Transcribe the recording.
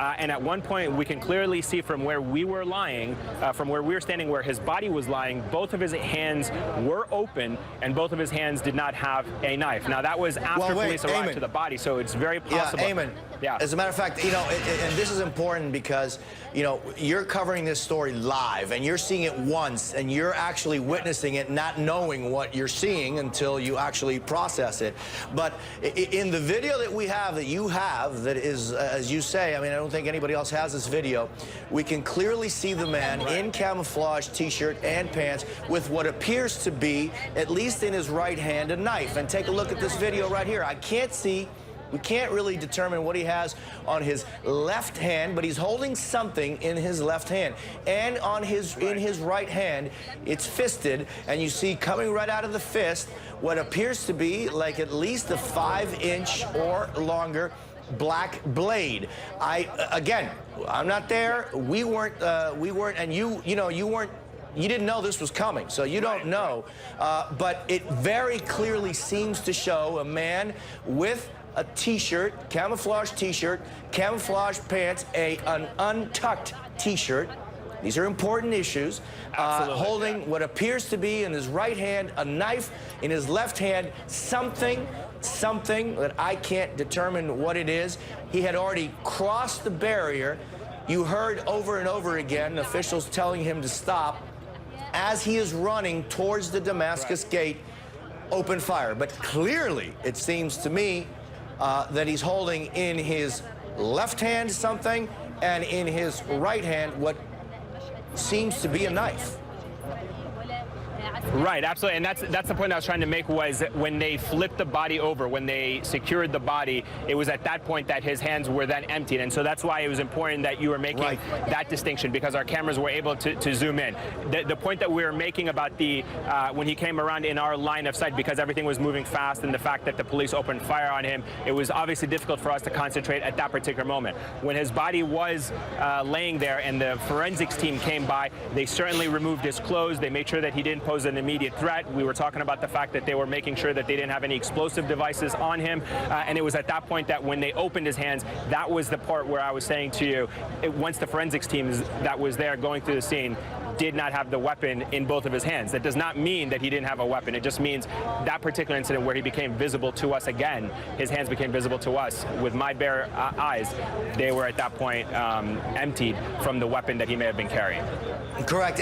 And at one point, we can clearly see from where we were lying, from where we were standing, where his body was lying, both of his hands were open, and both of his hands did not have a knife. Now, that was after police arrived to the body, so it's very possible. Yeah, Eamon. Yeah. As a matter of fact, and this is important because, you're covering this story live, and you're seeing it once, and you're actually witnessing it, not knowing what you're seeing until you actually process it. But in the video that we have, that you have, that is, as you say, I mean, I don't think anybody else has this video, we can clearly see the man in camouflage T-shirt and pants with what appears to be, at least in his right hand, a knife. And take a look at this video right here. We can't really determine what he has on his left hand, but he's holding something in his left hand. And on in his right hand, it's fisted, and you see coming right out of the fist what appears to be like at least a 5-inch or longer black blade. Again, I'm not there. We weren't, and you didn't know this was coming, so you don't know. But it very clearly seems to show a man with a T-shirt, camouflage T-shirt, camouflage pants, an untucked T-shirt. These are important issues. Holding what appears to be in his right hand a knife, in his left hand something that I can't determine what it is. He had already crossed the barrier. You heard over and over again officials telling him to stop. As he is running towards the Damascus Gate, open fire. But clearly, it seems to me, that he's holding in his left hand something, and in his right hand what seems to be a knife. Right, absolutely, and that's the point I was trying to make, was when they flipped the body over, when they secured the body, it was at that point that his hands were then emptied, and so that's why it was important that you were making that distinction, because our cameras were able to zoom in. The point that we were making about when he came around in our line of sight, because everything was moving fast, and the fact that the police opened fire on him, it was obviously difficult for us to concentrate at that particular moment. When his body was laying there and the forensics team came by, they certainly removed his clothes. They made sure that he didn't pose an immediate threat. We were talking about the fact that they were making sure that they didn't have any explosive devices on him, and it was at that point that when they opened his hands, that was the part where I was saying to you, once the forensics team that was there going through the scene did not have the weapon in both of his hands. That does not mean that he didn't have a weapon. It just means that particular incident where he became visible to us again, his hands became visible to us with my bare eyes, they were at that point emptied from the weapon that he may have been carrying. Correct.